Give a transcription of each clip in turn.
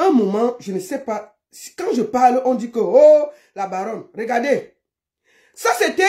un moment, je ne sais pas, quand je parle, on dit que, oh, la baronne, regardez. Ça, c'était,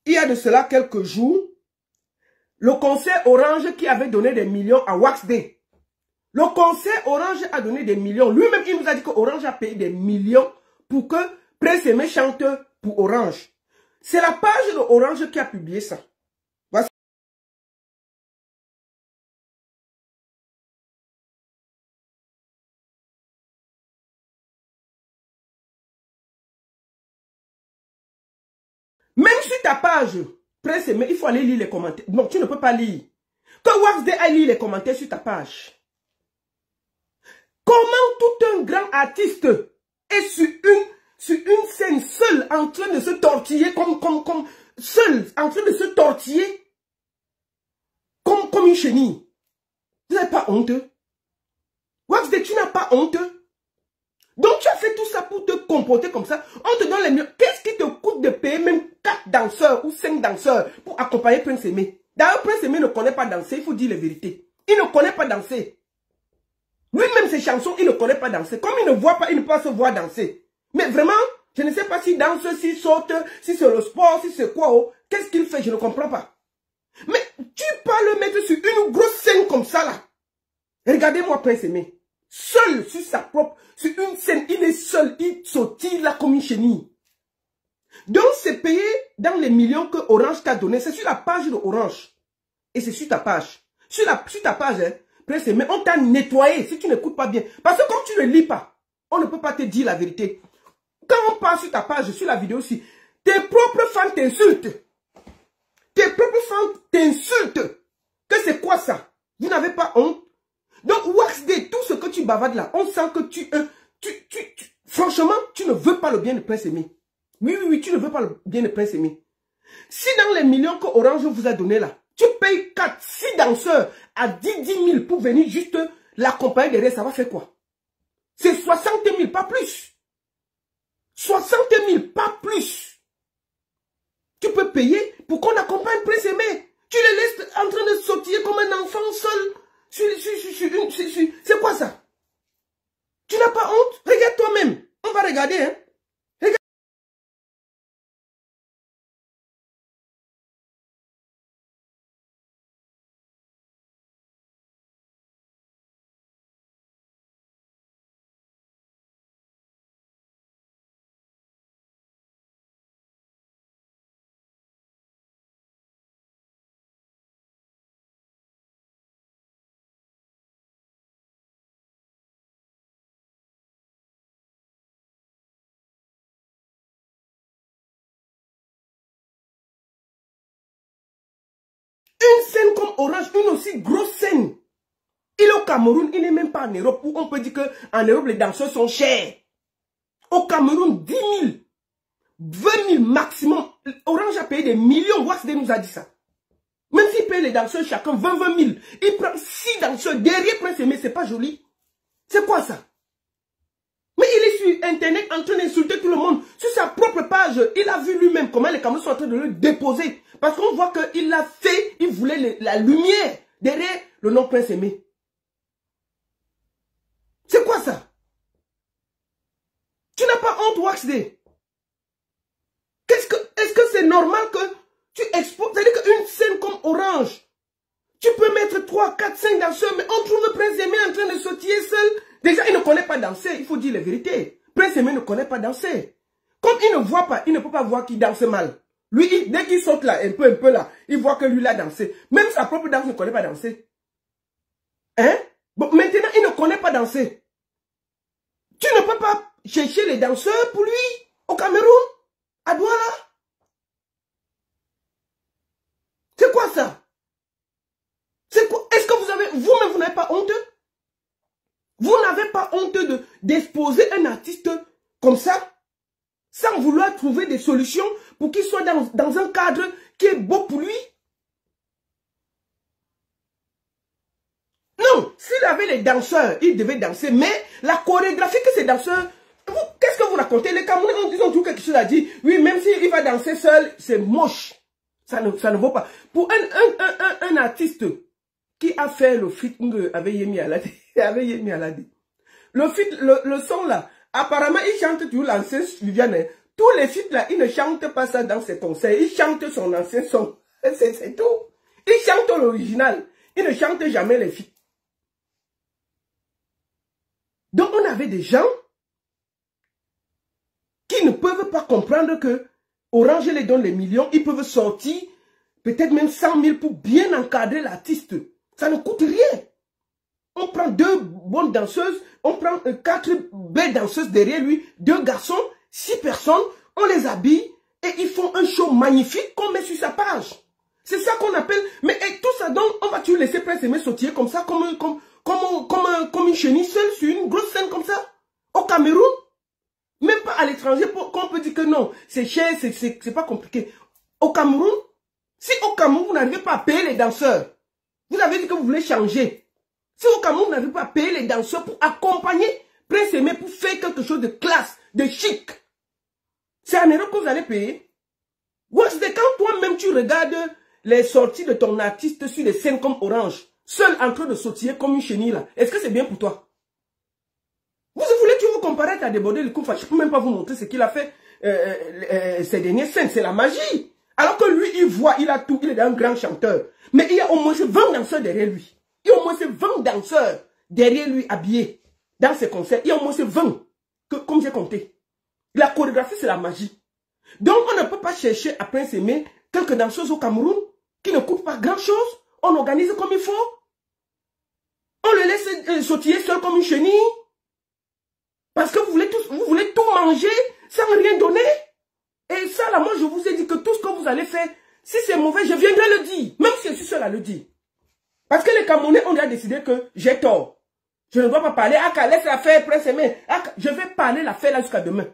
il y a de cela quelques jours, le conseil Orange qui avait donné des millions à Wax Day. Le conseil Orange a donné des millions. Lui-même, il nous a dit que Orange a payé des millions pour que Prince Aimé chante pour Orange. C'est la page de Orange qui a publié ça. Voici. Même sur ta page, Prince Aimé, il faut aller lire les commentaires. Non, tu ne peux pas lire. Que Wax Day a lu les commentaires sur ta page. Comment tout un grand artiste est sur une scène seul en train de se tortiller seul en train de se tortiller comme une chenille. Tu n'as pas honte? Wax Day, tu n'as pas honte? Donc tu as fait tout ça pour te comporter comme ça. On te donne les mieux. Qu'est-ce qui te coûte de payer même 4 danseurs ou 5 danseurs pour accompagner Prince Aimé? D'ailleurs, Prince Aimé ne connaît pas danser, il faut dire la vérité. Il ne connaît pas danser. Lui-même, ses chansons, il ne connaît pas danser. Comme il ne voit pas, il ne peut pas se voir danser. Mais vraiment, je ne sais pas s'il danse, s'il saute, si c'est le sport, si c'est quoi. Oh, qu'est-ce qu'il fait? Je ne comprends pas. Mais tu peux le mettre sur une grosse scène comme ça, là. Regardez-moi Prince Aimé. Seul sur sa propre, sur une scène, il est seul, il sautille là comme une chenille. Donc, c'est payé dans les millions que Orange t'a donné. C'est sur la page de Orange. Et c'est sur ta page. Sur ta page, hein. Prince Aimé, on t'a nettoyé si tu n'écoutes pas bien. Parce que comme tu ne lis pas, on ne peut pas te dire la vérité. Quand on passe sur ta page, sur la vidéo aussi, tes propres fans t'insultent. Tes propres fans t'insultent. Que c'est quoi ça? Vous n'avez pas honte? Donc, Wax Day, tout ce que tu bavardes là, on sent que franchement, tu ne veux pas le bien de Prince Aimé. Oui, tu ne veux pas le bien de Prince Aimé. Si dans les millions que Orange vous a donné là, tu payes 4, 6 danseurs à 10 000 pour venir juste l'accompagner derrière, ça va faire quoi? C'est 60 000, pas plus. 60 000, pas plus. Tu peux payer pour qu'on accompagne Prince Aimé. Tu les laisses en train de sautiller comme un enfant seul. C'est quoi ça? Tu n'as pas honte? Regarde toi-même. On va regarder, hein. Regarde. Une scène comme Orange, une aussi grosse scène. Il est au Cameroun, il n'est même pas en Europe, où on peut dire qu'en Europe, les danseurs sont chers. Au Cameroun, 10 000, 20 000 maximum. Orange a payé des millions, Wax Day nous a dit ça. Même s'il paye les danseurs chacun 20 000, il prend 6 danseurs derrière Prince Aimé, c'est pas joli. C'est quoi ça? Mais il est sur Internet en train d'insulter tout le monde. Sur sa propre page, il a vu lui-même comment les Camerounais sont en train de le déposer. Parce qu'on voit qu'il l'a fait, il voulait la lumière derrière le nom Prince Aimé. C'est quoi ça? Tu n'as pas honte, Wax Day? Est-ce que c'est normal que tu exposes? C'est-à-dire qu'une scène comme Orange, tu peux mettre 3, 4, 5 danseurs, mais on trouve Prince Aimé en train de sautiller seul. Déjà, il ne connaît pas danser, il faut dire la vérité. Prince Aimé ne connaît pas danser. Comme il ne voit pas, il ne peut pas voir qu'il danse mal. Lui, dès qu'il saute là, un peu là, il voit que lui l'a dansé. Même sa propre danse ne connaît pas danser. Hein? Bon, maintenant, il ne connaît pas danser. Tu ne peux pas chercher les danseurs pour lui, au Cameroun, à Douala. C'est quoi ça? C'est quoi? Est-ce que vous-même, vous n'avez pas honte? Vous n'avez pas honte d'exposer un artiste comme ça, sans vouloir trouver des solutions pour qu'il soit dans un cadre qui est beau pour lui? Non, s'il avait les danseurs, il devait danser, mais la chorégraphie que ces danseurs... Qu'est-ce que vous racontez? Les Camerounais, ils ont toujours quelque chose à dire. Oui, même s'il va danser seul, c'est moche. Ça ne vaut pas. Pour un artiste qui a fait le featuring avec Yemi Alade, le son là, apparemment, il chante toujours l'ancien Viviane. Tous les feats là, ils ne chantent pas ça dans ses concerts. Ils chantent son ancien son. C'est tout. Ils chantent l'original. Ils ne chantent jamais les feats. Donc, on avait des gens qui ne peuvent pas comprendre que Orange les donne les millions. Ils peuvent sortir peut-être même 100 000 pour bien encadrer l'artiste. Ça ne coûte rien. On prend 2 bonnes danseuses, on prend 4 belles danseuses derrière lui, 2 garçons, 6 personnes, on les habille et ils font un show magnifique qu'on met sur sa page. C'est ça qu'on appelle... Mais tout ça, donc, on va toujours laisser Prince Aimé sautiller comme ça, comme une chenille seule sur une grosse scène comme ça, au Cameroun. Même pas à l'étranger, qu'on peut dire que non, c'est cher, c'est pas compliqué. Au Cameroun, si au Cameroun, vous n'arrivez pas à payer les danseurs, vous avez dit que vous voulez changer. Si au Cameroun, vous n'arrivez pas à payer les danseurs pour accompagner Prince Aimé, pour faire quelque chose de classe, de chic, c'est un euro que vous allez payer. C'est quand toi-même tu regardes les sorties de ton artiste sur des scènes comme Orange, seul en train de sautiller comme une chenille là, est-ce que c'est bien pour toi? Vous voulez que vous comparez à déborder le coup, je ne peux même pas vous montrer ce qu'il a fait ces dernières scènes, c'est la magie. Alors que lui, il voit, il a tout, il est un grand chanteur. Mais il y a au moins 20 danseurs derrière lui. Il y a au moins 20 danseurs derrière lui habillés dans ses concerts. Il y a au moins 20, comme j'ai compté. La chorégraphie, c'est la magie. Donc, on ne peut pas chercher à Prince Aimé quelques danseuses au Cameroun qui ne coûtent pas grand-chose. On organise comme il faut. On le laisse sautiller seul comme une chenille. Parce que vous voulez tout manger sans rien donner. Et ça, là, moi, je vous ai dit que tout ce que vous allez faire, si c'est mauvais, je viendrai le dire. Même si je suis seul à le dire. Parce que les Camerounais ont déjà décidé que j'ai tort. Je ne dois pas parler. Ah, laisse la faire, Prince Aimé. Je vais parler la faire là jusqu'à demain.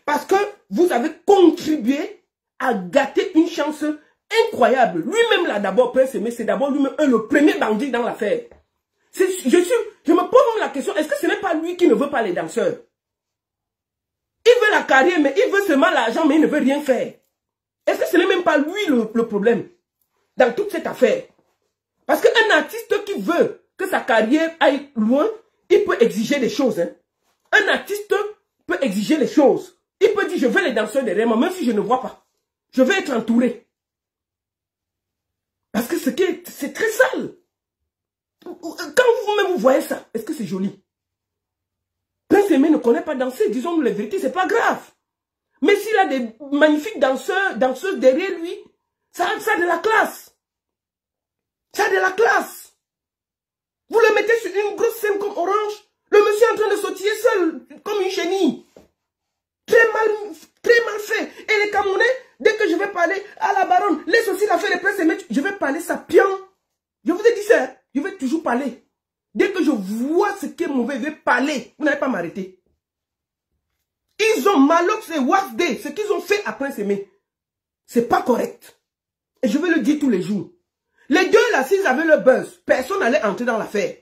Parce que vous avez contribué à gâter une chance incroyable. Lui-même, là, d'abord, Prince Aimé, c'est d'abord lui-même le premier bandit dans l'affaire. Je me pose la question, est-ce que ce n'est pas lui qui ne veut pas les danseurs? Il veut la carrière, mais il veut seulement l'argent, mais il ne veut rien faire. Est-ce que ce n'est même pas lui le problème dans toute cette affaire? Parce qu'un artiste qui veut que sa carrière aille loin, il peut exiger des choses. Hein. Un artiste peut exiger les choses. Il peut dire, je veux les danseurs derrière moi, même si je ne vois pas. Je veux être entouré. Parce que c'est très sale. Quand vous-même vous voyez ça, est-ce que c'est joli? Prince Aimé ne connaît pas danser, disons-nous la vérité, c'est pas grave. Mais s'il a des magnifiques danseuses derrière lui, ça a de la classe. Ça a de la classe. Vous le mettez sur une grosse scène comme Orange, le monsieur est en train de sautiller seul, comme une chenille. Très mal fait. Et les Camerounais, dès que je vais parler à la baronne, laisse aussi la faire de Prince Aimé, je vais parler ça bien. Je vous ai dit ça, je vais toujours parler. Dès que je vois ce qui est mauvais, je vais parler. Vous n'allez pas m'arrêter. Ils ont Malox et Wafdé, ce qu'ils ont fait à Prince Aimé. C'est pas correct. Et je vais le dire tous les jours. Les deux là, s'ils avaient le buzz, personne n'allait entrer dans l'affaire.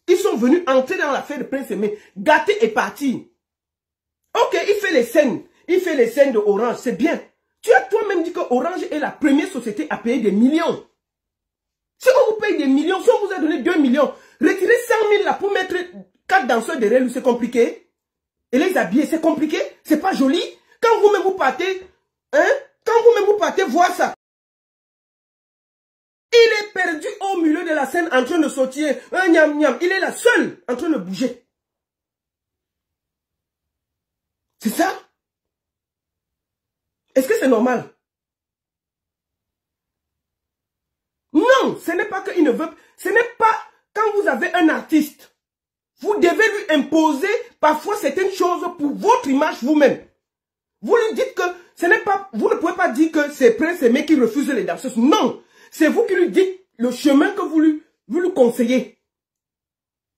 Ils sont venus entrer dans l'affaire de Prince Aimé. Gâté et parti. Ok, il fait les scènes. Il fait les scènes de Orange, c'est bien. Tu as toi-même dit que Orange est la première société à payer des millions. Si on vous paye des millions, si on vous a donné 2 millions, retirez 100 000 là pour mettre 4 danseurs derrière lui, c'est compliqué. Et les habiller, c'est compliqué, c'est pas joli. Quand vous-même vous partez, hein, quand vous-même vous partez voir ça, il est perdu au milieu de la scène en train de sortir un gnam-gnam. Il est là seul en train de bouger. C'est ça? Est-ce que c'est normal? Non, ce n'est pas qu'il ne veut. Ce n'est pas quand vous avez un artiste. Vous devez lui imposer parfois certaines choses pour votre image vous-même. Vous lui dites que ce n'est pas. Vous ne pouvez pas dire que c'est Prince Aimé qui refuse les danseuses. Non. C'est vous qui lui dites le chemin que vous lui conseillez.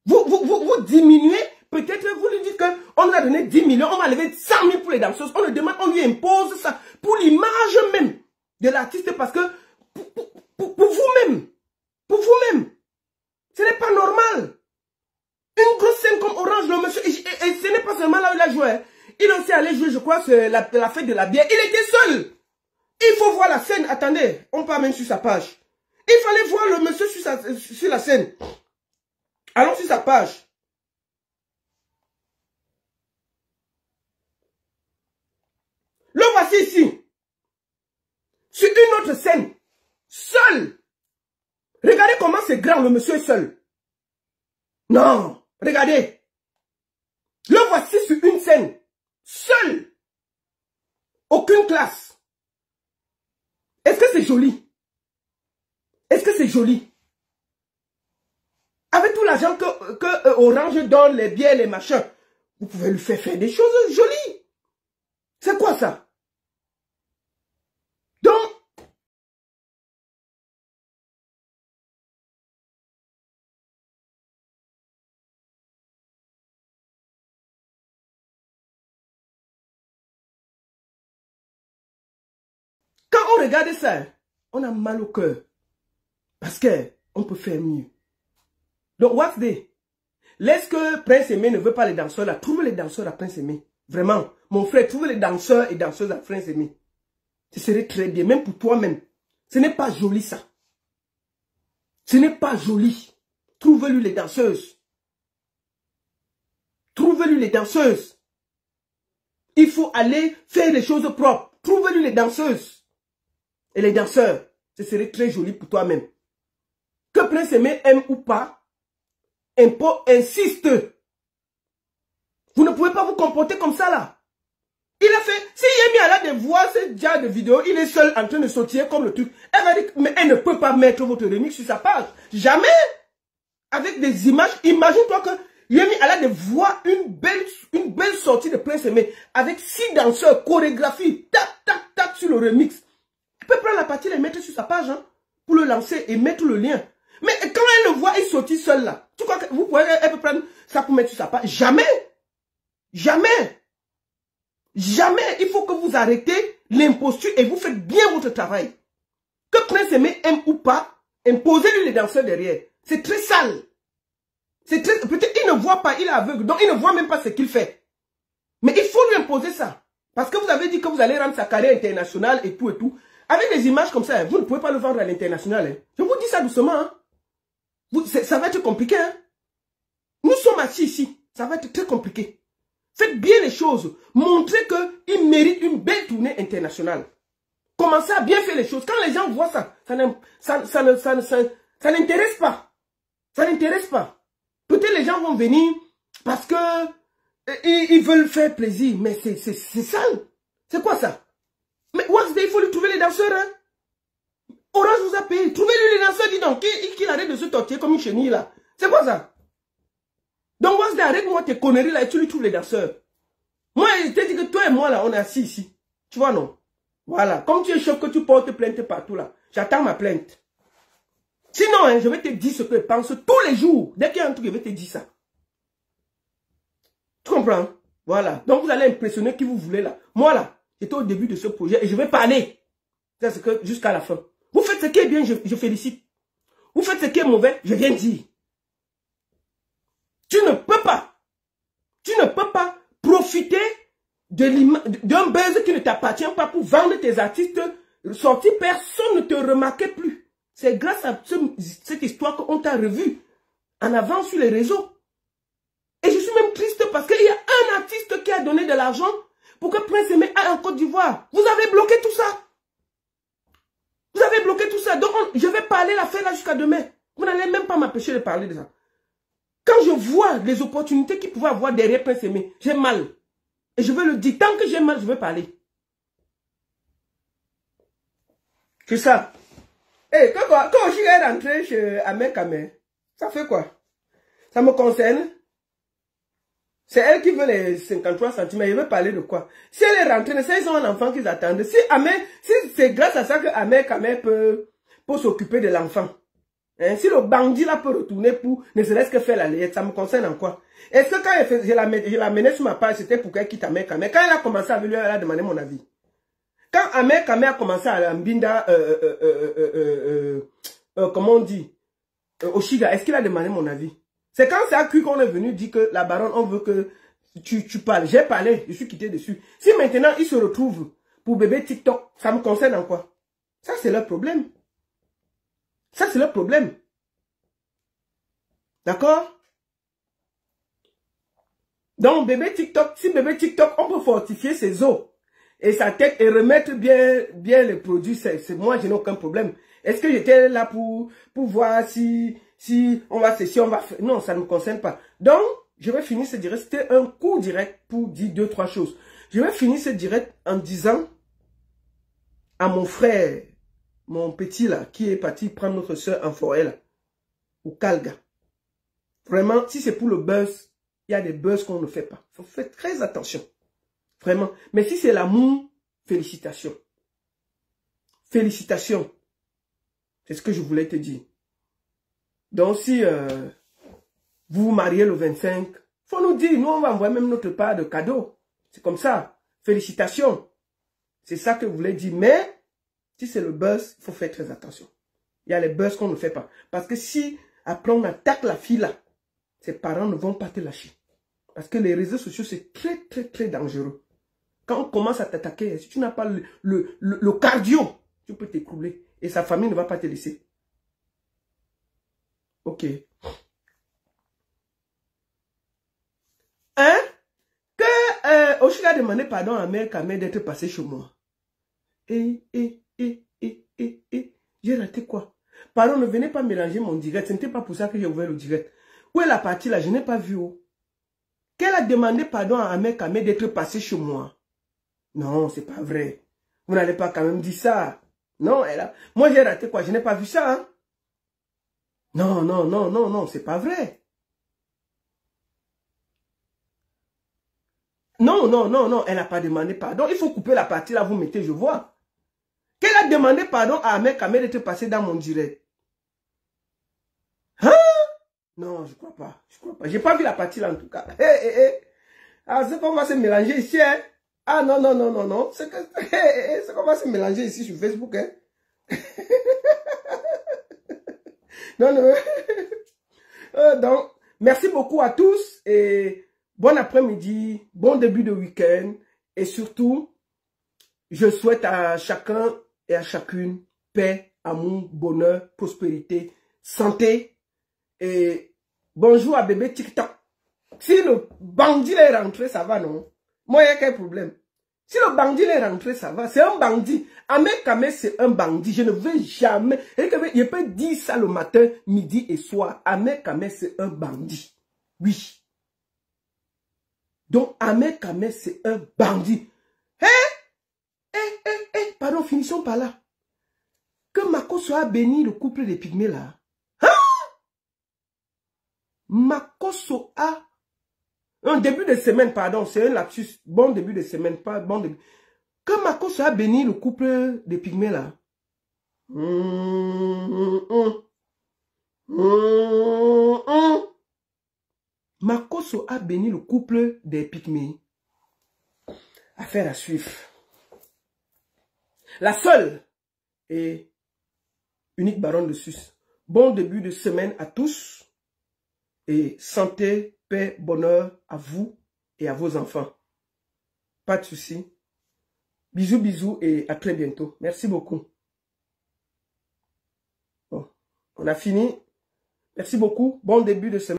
Vous diminuez. Peut-être vous lui dites qu'on nous a donné 10 millions, on va lever 100 000 pour les danseuses. On le demande, on lui impose ça pour l'image même de l'artiste parce que pour vous-même, ce n'est pas normal. Une grosse scène comme Orange, le monsieur, et ce n'est pas seulement là où il a joué. Il aussi allé jouer, je crois, c'est la fête de la bière. Il était seul. Il faut voir la scène. Attendez, on part même sur sa page. Il fallait voir le monsieur sur la scène. Allons sur sa page. assis ici. Sur une autre scène. Seul. Regardez comment c'est grand, le monsieur est seul. Non. Regardez. Le voici sur une scène. Seul. Aucune classe. Est-ce que c'est joli? Est-ce que c'est joli? Avec tout l'argent que Orange donne, les biens, les machins, vous pouvez lui faire des choses jolies. C'est quoi ça? Donc, quand on regarde ça, on a mal au cœur. Parce qu'on peut faire mieux. Donc, what's the? Est-ce que Prince Aimé ne veut pas les danseurs là? Trouvez les danseurs à Prince Aimé. Vraiment. Mon frère, trouvez les danseurs et danseuses à Prince Aimé. Ce serait très bien. Même pour toi-même. Ce n'est pas joli ça. Ce n'est pas joli. Trouvez-lui les danseuses. Trouvez-lui les danseuses. Il faut aller faire les choses propres. Trouvez-lui les danseuses. Et les danseurs. Ce serait très joli pour toi-même. Que Prince Aimé aime ou pas, Impôt insiste. Vous ne pouvez pas vous comporter comme ça là. Il a fait, si Yemi a de voir ce genre de vidéo, il est seul en train de sortir comme le truc. Elle va dire, mais elle ne peut pas mettre votre remix sur sa page. Jamais. Avec des images, imagine-toi que Yemi a de voir une belle sortie de Prince Aimé avec 6 danseurs, chorégraphie, tac, tac, tac sur le remix. Il peut prendre la partie et la mettre sur sa page hein, pour le lancer et mettre le lien. Mais quand elle le voit, il sortit seul là. Tu crois que vous pouvez, elle peut prendre ça pour mettre sur sa page? Jamais. Jamais. Jamais. Il faut que vous arrêtez l'imposture et vous faites bien votre travail. Que Prince Aimé aime ou pas, imposez-lui les danseurs derrière. C'est très sale. C'est très, peut-être qu'il ne voit pas, il est aveugle, donc il ne voit même pas ce qu'il fait. Mais il faut lui imposer ça. Parce que vous avez dit que vous allez rendre sa carrière internationale et tout et tout. Avec des images comme ça, vous ne pouvez pas le vendre à l'international. Hein. Je vous dis ça doucement. Hein. Ça va être compliqué. Hein? Nous sommes assis ici. Ça va être très compliqué. Faites bien les choses. Montrez qu'il mérite une belle tournée internationale. Commencez à bien faire les choses. Quand les gens voient ça, ça n'intéresse pas. Ça n'intéresse pas. Peut-être les gens vont venir parce que ils veulent faire plaisir. Mais c'est sale. C'est quoi ça? Mais Waxday, il faut lui trouver les danseurs. Hein? Orange vous a payé. Trouvez-lui les danseurs, dis donc. Qu'il arrête de se tortiller comme une chenille là. C'est quoi ça? Donc Waxday, arrête-moi tes conneries là et tu lui trouves les danseurs. Moi, je t'ai dit que toi et moi là, on est assis ici. Tu vois non? Voilà. Comme tu es chef que tu portes plainte partout là. J'attends ma plainte. Sinon, hein, je vais te dire ce que je pense tous les jours. Dès qu'il y a un truc, je vais te dire ça. Tu comprends? Voilà. Donc vous allez impressionner qui vous voulez là. Moi là, j'étais au début de ce projet et je vais parler. C'est que jusqu'à la fin. Vous faites ce qui est bien, je félicite. Vous faites ce qui est mauvais, je viens dire. Tu ne peux pas profiter d'un buzz qui ne t'appartient pas pour vendre tes artistes sortis. Personne ne te remarquait plus. C'est grâce à cette histoire qu'on t'a revu en avant sur les réseaux. Et je suis même triste parce qu'il y a un artiste qui a donné de l'argent pour que Prince Aimé aille en Côte d'Ivoire. Vous avez bloqué tout ça. Vous avez bloqué tout ça. Donc, je vais parler l'affaire là jusqu'à demain. Vous n'allez même pas m'empêcher de parler de ça. Quand je vois les opportunités qu'il pouvait avoir derrière Prince Aimé, j'ai mal. Et je veux le dire. Tant que j'ai mal, je veux parler. C'est ça. Et quand je suis rentré chez Ahmed Kamel, ça fait quoi? Ça me concerne. C'est elle qui veut les 53 centimes. Je veux parler de quoi? Si elle est rentrée, c'est son enfant qu'ils attendent. Si c'est grâce à ça que Ahmed Kamel peut s'occuper de l'enfant. Hein? Si le bandit là peut retourner pour ne serait-ce que faire la layette, ça me concerne en quoi? Est-ce que quand je la menais sur ma page, c'était pour qu'elle quitte Ahmed Kamel? Quand elle a commencé à venir, elle a demandé mon avis. Quand Ahmed Kamel a commencé à Mbinda, comment on dit, Oshiga, est-ce qu'il a demandé mon avis? C'est quand c'est à cru qu'on est venu dire que la baronne, on veut que tu parles. J'ai parlé, je suis quitté dessus. Si maintenant ils se retrouvent pour bébé TikTok, ça me concerne en quoi? Ça c'est leur problème. Ça c'est leur problème. D'accord? Donc bébé TikTok, si bébé TikTok, on peut fortifier ses os. et sa tête et remettre bien les produits, c'est moi, je n'ai aucun problème. Est-ce que j'étais là pour voir si on va ceci, on va faire... Non, ça ne me concerne pas. Donc, je vais finir ce direct. C'était un court direct pour dire 2-3 choses. Je vais finir ce direct en disant à mon frère, mon petit là, qui est parti prendre notre soeur en forêt là, au Kalga. Vraiment, si c'est pour le buzz, il y a des buzz qu'on ne fait pas. Il faut faire très attention. Vraiment. Mais si c'est l'amour, félicitations. Félicitations. C'est ce que je voulais te dire. Donc si vous vous mariez le 25, faut nous dire, nous on va envoyer même notre part de cadeau. C'est comme ça. Félicitations. C'est ça que je voulais dire. Mais si c'est le buzz, il faut faire très attention. Il y a les buzz qu'on ne fait pas. Parce que si après on attaque la fille là, ses parents ne vont pas te lâcher. Parce que les réseaux sociaux, c'est très dangereux. Quand on commence à t'attaquer, si tu n'as pas le cardio, tu peux t'écrouler. Et sa famille ne va pas te laisser. Ok. Hein? Que Oshik a demandé pardon à Mère Kamé d'être passé chez moi. J'ai raté quoi? Pardon, ne venez pas mélanger mon direct. Ce n'était pas pour ça que j'ai ouvert le direct. Où est la partie là? Je n'ai pas vu. Oh. Qu'elle a demandé pardon à Mère Kamé d'être passé chez moi. Non, c'est pas vrai. Vous n'allez pas quand même dire ça. Non, elle a... Moi, j'ai raté quoi? Je n'ai pas vu ça. Hein? Non, c'est pas vrai. Non, elle n'a pas demandé pardon. Il faut couper la partie là, vous mettez, je vois. Qu'elle a demandé pardon à Mère Kamé d'être passé dans mon direct. Hein? Non, je crois pas. Je crois pas. J'ai pas vu la partie là en tout cas. Ah, c'est qu'on va se mélanger ici, hein? Ah non. C'est qu'on va se mélanger ici sur Facebook, hein? non. Donc, merci beaucoup à tous et bon après-midi, bon début de week-end et surtout, je souhaite à chacun et à chacune paix, amour, bonheur, prospérité, santé et bonjour à bébé TikTok. Si le bandit est rentré, ça va, non? Moi, il y a quel problème? Si le bandit est rentré, ça va. C'est un bandit. Ahmed Kamé, c'est un bandit. Je ne veux jamais... Je peux dire ça le matin, midi et soir. Ahmed Kamé, c'est un bandit. Oui. Donc, Ahmed Kamé, c'est un bandit. Pardon, finissons par là. Que Mako soit béni, le couple des pygmées là. Hein? Mako soit... Un début de semaine, pardon, c'est un lapsus. Bon début de semaine, pas bon début. Que Mako soit béni, le couple des pygmées là. Makoso a béni le couple des pygmées. Affaire à suivre. La seule et unique baronne de Suisse. Bon début de semaine à tous. Et santé, paix, bonheur à vous et à vos enfants. Pas de soucis. Bisous et à très bientôt. Merci beaucoup. Bon, on a fini. Merci beaucoup. Bon début de semaine.